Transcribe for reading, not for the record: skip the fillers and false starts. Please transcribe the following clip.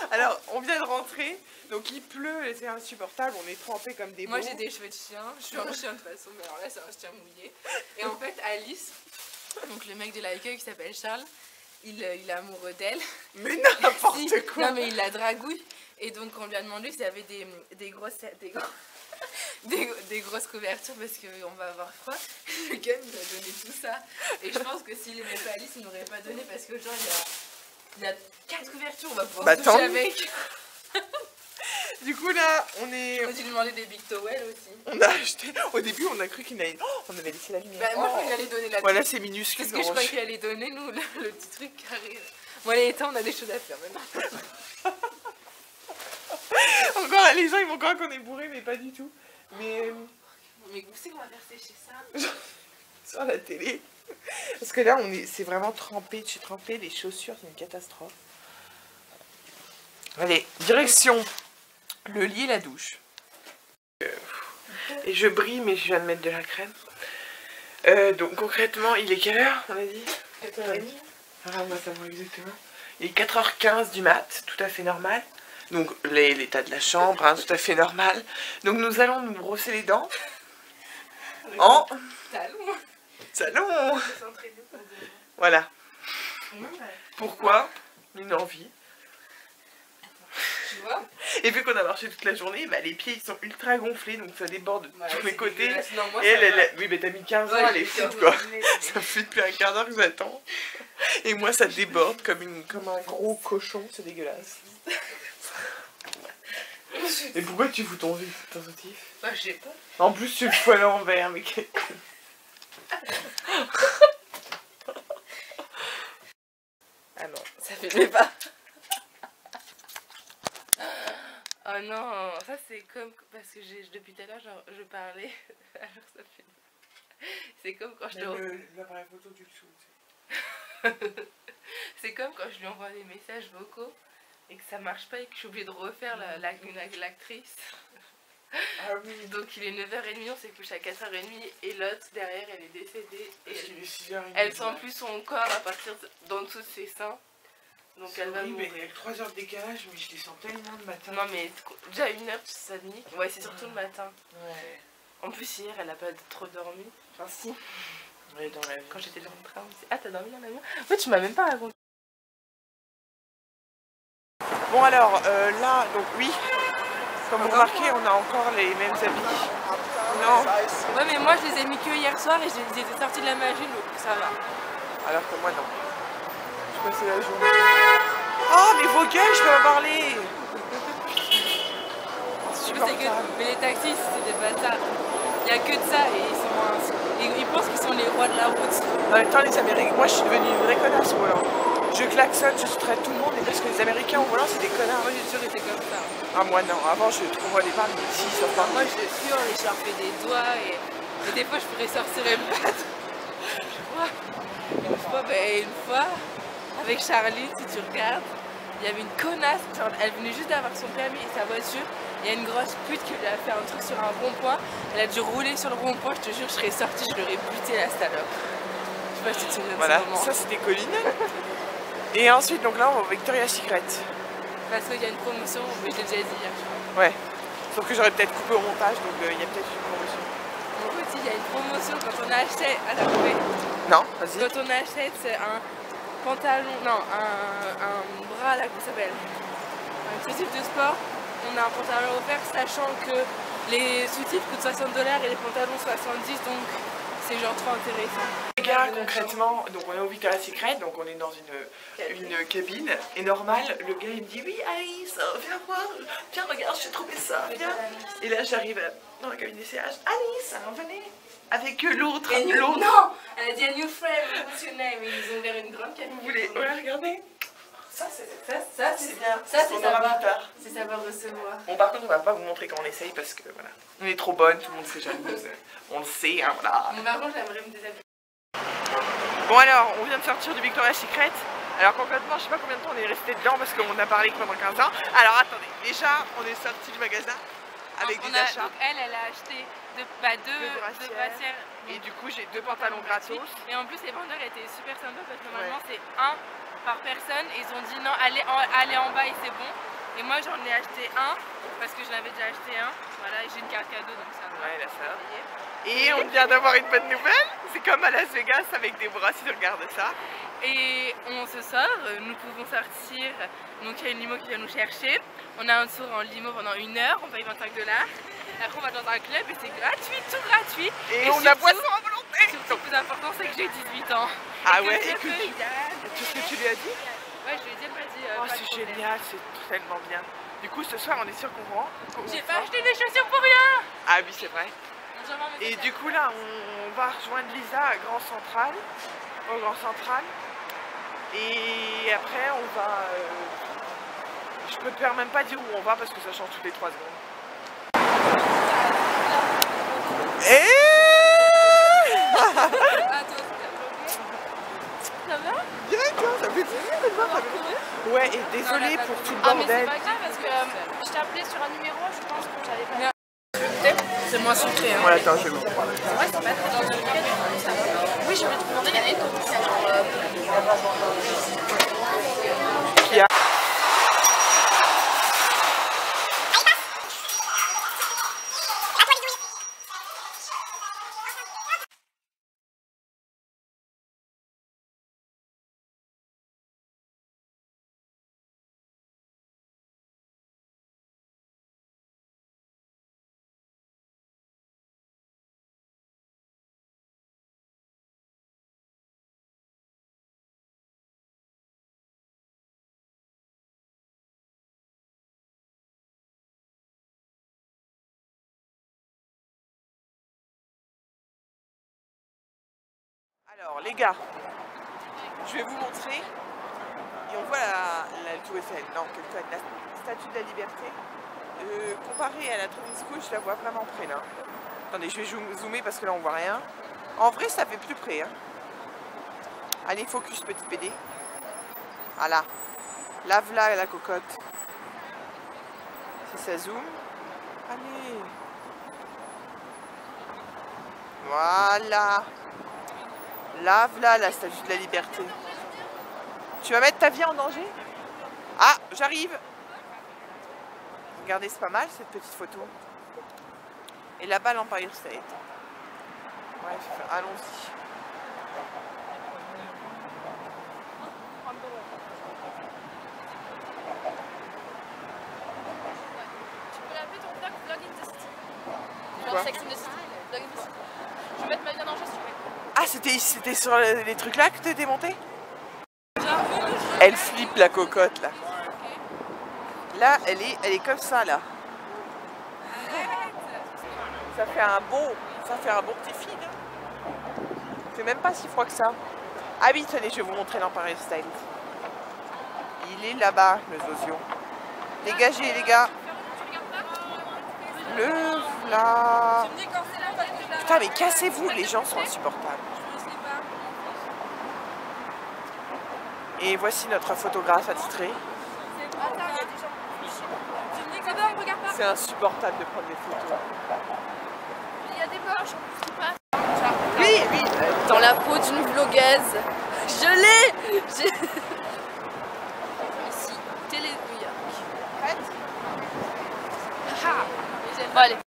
Alors, on vient de rentrer, donc il pleut, c'est insupportable, on est trempés comme des Moi veaux. j'ai des cheveux de chien, je suis un chien de toute façon, mais alors là c'est un chien mouillé. Et en fait Alice, donc le mec de l'accueil qui s'appelle Charles, il est amoureux d'elle. Mais n'importe Si, quoi. non mais il la dragouille. Et donc on lui a demandé s'il y avait des grosses couvertures parce qu'on va avoir froid. Le gars nous a donné tout ça. Et je pense que s'il aimait pas Alice, il n'aurait pas donné parce que genre il y a 4 couvertures, on va pouvoir se toucher avec. Du coup là, on est... On a dû lui demander des big towels aussi. On a acheté... Au début, on a cru qu'il allait... Oh, on avait laissé la lumière. Bah, moi je crois qu'il allait donner la Voilà, c'est minuscule. Qu'est-ce que je crois qu'il allait donner, nous, le petit truc carré. Bon, allez, on a des choses à faire maintenant. Encore, les gens, ils vont croire qu'on est bourré, mais pas du tout. Mais où c'est qu'on va faire sécher ça? Sur la télé. Parce que là, c'est vraiment trempé de chez trempé. Les chaussures, c'est une catastrophe. Allez, direction le lit et la douche. Et je brille, mais je viens de mettre de la crème. Donc concrètement, il est quelle heure, on a dit? 4h30. Ah, moi ça va exactement. Il est 4h15 du mat, tout à fait normal. Donc l'état de la chambre, hein, tout à fait normal. Donc nous allons nous brosser les dents en salon. Voilà. Pourquoi? Une envie. Tu vois? Et vu qu'on a marché toute la journée, bah, les pieds ils sont ultra gonflés, donc ça déborde de tous les côtés. Non, moi, et elle, oui, mais t'as mis 15 ans, elle est foute quoi. Ça fait depuis un quart d'heure que j'attends. Et moi ça déborde comme un gros cochon, c'est dégueulasse. Et pourquoi tu fous ton soutif? Bah, je sais pas. En plus, tu le fous à l'envers, mais quel... Ah non, ça fait pas. Oh non, ça c'est comme... Parce que depuis tout à l'heure, je parlais. Alors ça fait... C'est comme quand je te... L'appareil photo du dessous. C'est comme quand je lui envoie des messages vocaux et que ça marche pas et que je suis obligée de refaire l'actrice. Ah oui. Donc il est 9h30, on s'est couché à 4h30 et l'autre derrière elle est décédée et elle sent plus son corps à partir d'en dessous de ses seins. Donc elle va mourir. Il y a que 3 heures de décalage, mais je les sens tellement le matin. Non mais déjà 1h ça nique. Ouais, c'est surtout le matin. Ouais. En plus hier elle a pas trop dormi. Enfin si. Ouais, dans la vie. Quand j'étais dans le train, on me dit ah t'as dormi dans l'avion? En fait tu m'as même pas raconté. Bon alors là, donc oui, comme vous remarquez, on a encore les mêmes habits. Non. Ouais mais moi je les ai mis que hier soir et ils étaient sortis de la magie donc ça va. Alors que moi non. Je passais la journée. Oh mais vos gueules, je peux en parler. Mais les taxis c'est des bâtards. Il n'y a que de ça et ils pensent qu'ils sont les rois de la route. En même temps les Américains, moi je suis devenue une vraie connasse au volant. Je klaxonne, je traite tout le monde, et parce que les Américains au volant c'est des connards. Moi j'ai toujours été comme ça. Ah moi non, avant je comprenais pas, mais si, ça part. Moi je hurle et je leur fais des doigts et des fois je pourrais sortir une patte. Une fois, avec Charlie, si tu regardes, il y avait une connasse, genre, elle venait juste d'avoir son permis et sa voiture. Il y a une grosse pute qui lui a fait un truc sur un rond-point. Elle a dû rouler sur le rond-point, je te jure, je serais sortie, je l'aurais buté la salope. Je sais pas si tu te souviens de ce moment. Ça c'était Colline. Et ensuite, donc là, on va au Victoria's Secret. Parce qu'il y a une promotion, mais je l'ai déjà dit hier, je crois. Ouais. Sauf que j'aurais peut-être coupé au montage, donc il y a peut-être une promotion. En fait, il y a une promotion quand on achète... Ah, t'as trouvé? Non, vas-y. Quand on achète un pantalon... Non, un bras, là, comment ça s'appelle? Un soutif de sport, on a un pantalon offert, sachant que les soutifs coûtent 60$ et les pantalons 70$, donc c'est genre trop intéressant. Les gars, concrètement, donc on est au Victoria's Secret, donc on est dans une cabine, et normal, le gars il me dit oui Alice, viens voir, viens regarde, j'ai trouvé ça, viens. Et là j'arrive dans la cabine d'essayage, Alice, venez, avec l'autre. Non, elle a dit a new friend, what's your name? Ils ont ouvert une grande cabine. Vous voulez, ouais, regardez. Ça c'est bien, ça c'est savoir, c'est savoir recevoir. Bon par contre on va pas vous montrer quand on essaye parce que voilà, on est trop bonne, tout le monde sait jalouse, on le sait, hein, voilà. Mais par contre j'aimerais me déshabiller. Bon alors, on vient de sortir du Victoria's Secret. Alors concrètement, je sais pas combien de temps on est resté dedans parce qu'on a parlé pendant 15 ans. Alors attendez, déjà on est sorti du magasin avec des achats. Donc elle a acheté deux brassières. Et du coup j'ai 2 pantalons gratos. Et en plus les vendeurs étaient super sympas parce que normalement c'est un par personne et ils ont dit non, allez en bas et c'est bon. Et moi j'en ai acheté un parce que j'en avais déjà acheté un. Voilà, j'ai une carte cadeau donc ça va. Ouais, là ça. Et on vient d'avoir une bonne nouvelle. C'est comme à Las Vegas avec des bras si tu regardes ça. Et on se sort, nous pouvons sortir. Donc il y a une limo qui vient nous chercher. On a un tour en limo pendant 1 heure, on paye 25 $. Après on va dans un club et c'est gratuit, tout gratuit. Et on a boisson à volonté. Surtout, le plus important c'est que j'ai 18 ans. Ah et ouais, que et que tout ce que tu lui as dit? Ouais, je lui ai dit, elle m'a dit. Oh, c'est génial, c'est tellement bien. Du coup, ce soir, on est sûr qu'on rentre. J'ai pas acheté des chaussures pour rien. Ah oui, c'est vrai. Et du coup, là, on va rejoindre Lisa à Grand Central, au Grand Central. Et après, on va... je peux te faire même pas dire où on va parce que ça change toutes les 3 secondes. Et... Ça va? Bien, toi, ça fait plaisir de voir. Ouais, et désolé pour tout le Ah mais bordel. c'est pas grave parce que je t'ai appelé sur un numéro, je pense que j'avais pas... C'est moins sucré. Hein. Voilà, attends, je vais vous Ouais, c'est pas très dans le cas. Oui, je voulais te demander, il y en a une autre, c'est genre... qui a... Alors les gars, je vais vous montrer, et on voit la Tour Eiffel, non, la Statue de la Liberté. Comparée à la Travelling School, je la vois vraiment près là. Attendez, je vais zoomer parce que là on voit rien. En vrai, ça fait plus près. Hein. Allez, focus petit PD. Voilà. Lave-la la cocotte. Si ça zoome. Allez. Voilà. Lave-la la Statue de la Liberté. Tu vas mettre ta vie en danger? Ah, j'arrive. Regardez, c'est pas mal cette petite photo. Et là-bas, l'Empire State. Bref, allons-y. Tu peux l'appeler ton vlog in the City. Quoi? Sex in the City. Vlog in the City. Je vais mettre ma vie en danger si tu veux. Ah, c'était sur les trucs là que tu étais monté? Elle flippe la cocotte là. Là, elle est comme ça là. Ça fait un beau petit film. C'est même pas si froid que ça. Ah oui, tenez, je vais vous montrer l'Empire State. Il est là-bas, le Zozio. Dégagez les gars. Le là. Putain, mais cassez-vous, les gens sont insupportables. Et voici notre photographe attitré. C'est insupportable de prendre des photos. Il y a des poches qui passent. Oui, oui. Dans la peau d'une vlogueuse. Je l'ai. Ici, Télé New York. Prête? Bon, allez.